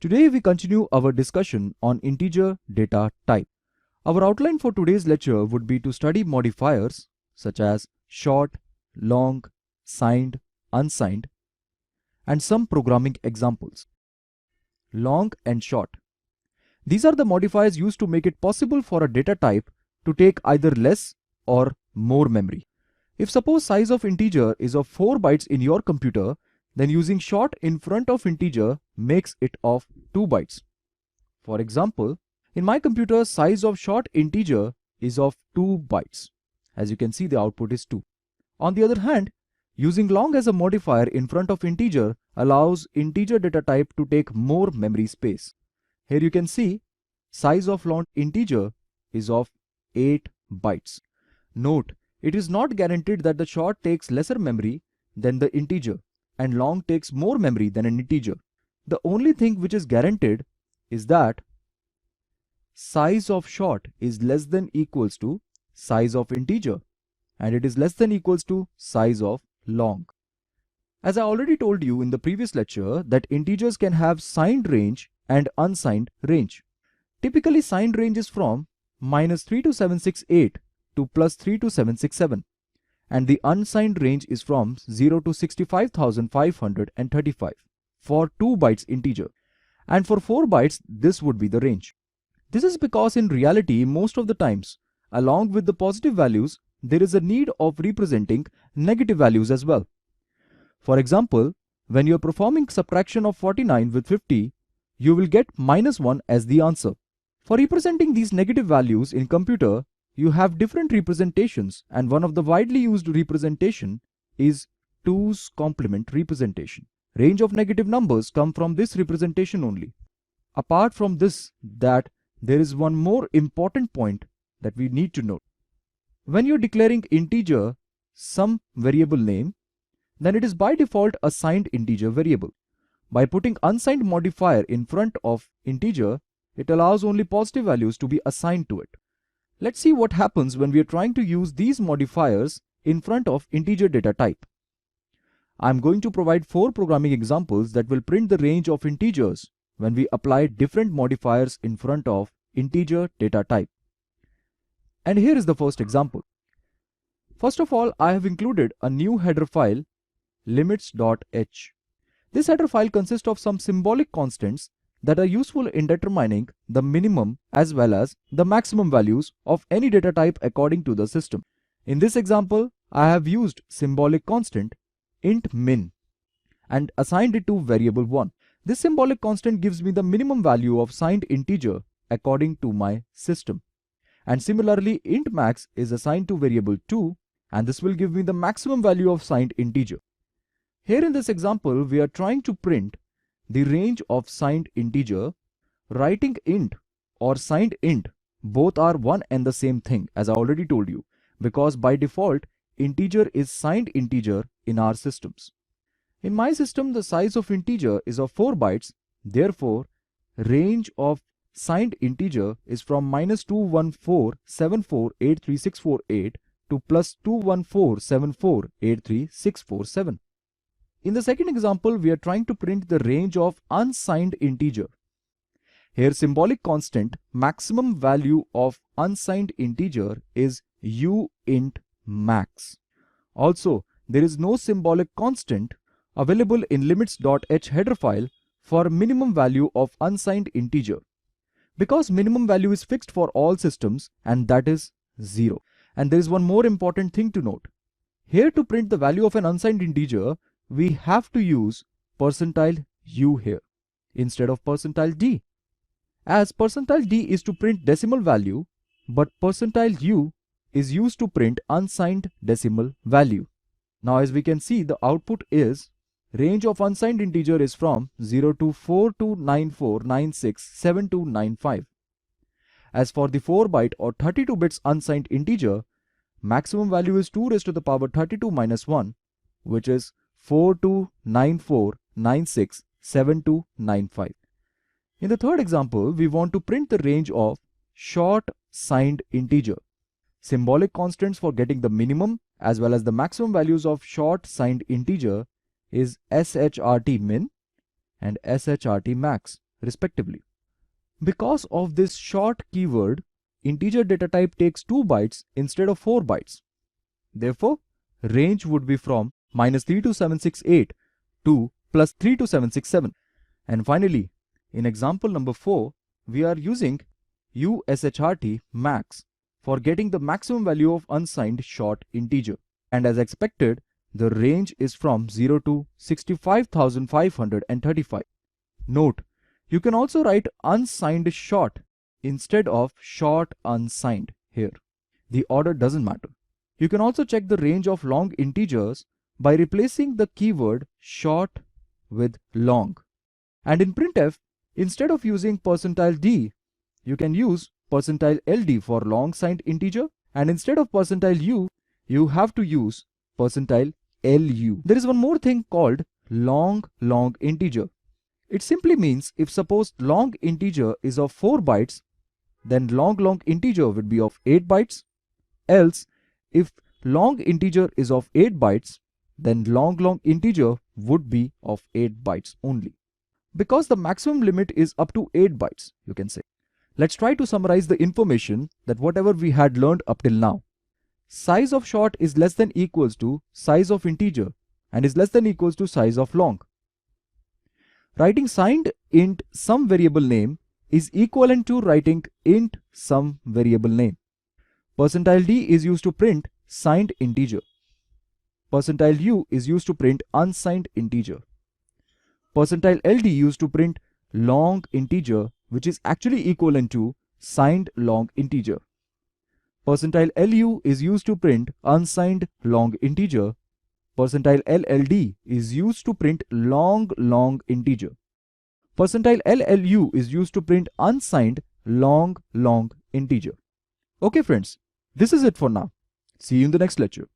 Today we continue our discussion on integer data type. Our outline for today's lecture would be to study modifiers such as short, long, signed, unsigned, and some programming examples. Long and short. These are the modifiers used to make it possible for a data type to take either less or more memory. If suppose size of integer is of 4 bytes in your computer, then using short in front of integer makes it of 2 bytes. For example, in my computer, size of short integer is of 2 bytes. As you can see, the output is 2. On the other hand, using long as a modifier in front of integer allows integer data type to take more memory space. Here you can see size of long integer is of 8 bytes. Note, it is not guaranteed that the short takes lesser memory than the integer and long takes more memory than an integer. The only thing which is guaranteed is that size of short is less than equals to size of integer and it is less than equals to size of long. As I already told you in the previous lecture that integers can have signed range and unsigned range. Typically signed range is from -32768 to +32767 and the unsigned range is from 0 to 65,535 for 2 bytes integer, and for 4 bytes this would be the range. This is because in reality most of the times, along with the positive values, there is a need of representing negative values as well. For example, when you are performing subtraction of 49 with 50, you will get -1 as the answer. For representing these negative values in computer, you have different representations, and one of the widely used representation is 2's complement representation. Range of negative numbers come from this representation only. Apart from this, there is one more important point that we need to note. When you're declaring integer some variable name, then it is by default a signed integer variable. By putting unsigned modifier in front of integer, it allows only positive values to be assigned to it. Let's see what happens when we are trying to use these modifiers in front of integer data type. I'm going to provide 4 programming examples that will print the range of integers when we apply different modifiers in front of integer data type. And here is the first example. First of all, I have included a new header file, limits.h. This header file consists of some symbolic constants that are useful in determining the minimum as well as the maximum values of any data type according to the system. In this example, I have used symbolic constant int min and assigned it to variable 1. This symbolic constant gives me the minimum value of signed integer according to my system. And similarly, int max is assigned to variable 2 and this will give me the maximum value of signed integer. Here in this example, we are trying to print the range of signed integer. Writing int or signed int both are one and the same thing, as I already told you, because by default integer is signed integer in our systems. In my system, the size of integer is of 4 bytes. Therefore, range of signed integer is from -214748368 to +214748367. In the second example, we are trying to print the range of unsigned integer. Here symbolic constant maximum value of unsigned integer is uint max. Also, there is no symbolic constant available in limits.h header file for minimum value of unsigned integer, because minimum value is fixed for all systems and that is 0. And there is one more important thing to note. Here to print the value of an unsigned integer, we have to use %u here instead of %d, as %d is to print decimal value but %u is used to print unsigned decimal value. Now as we can see, the output is range of unsigned integer is from 0 to 4294967295. As for the 4 byte or 32 bits unsigned integer, maximum value is 2 raised to the power 32 minus 1, which is 4294967295. In the third example, we want to print the range of short signed integer. Symbolic constants for getting the minimum as well as the maximum values of short signed integer is shrt min and shrt max. respectively. Because of this short keyword, integer data type takes 2 bytes instead of 4 bytes. Therefore, range would be from -32768 to +32767. And finally, in example number 4, we are using USHRT max for getting the maximum value of unsigned short integer. And as expected, the range is from 0 to 65,535. Note, you can also write unsigned short instead of short unsigned here. The order doesn't matter. You can also check the range of long integers by replacing the keyword short with long. And in printf, instead of using %d, you can use %ld for long signed integer, and instead of %u, you have to use %lu. There is one more thing called long integer. It simply means if suppose long integer is of 4 bytes, then long integer would be of 8 bytes. Else, if long integer is of 8 bytes, then long integer would be of 8 bytes only. Because the maximum limit is up to 8 bytes, you can say. Let's try to summarize the information that whatever we had learned up till now. Size of short is less than equals to size of integer and is less than equals to size of long. Writing signed int some variable name is equivalent to writing int some variable name. %d is used to print signed integer. %u is used to print unsigned integer. %ld used to print long integer, which is actually equivalent to signed long integer. %lu is used to print unsigned long integer. %lld is used to print long integer. %llu is used to print unsigned long integer. Okay friends, this is it for now. See you in the next lecture.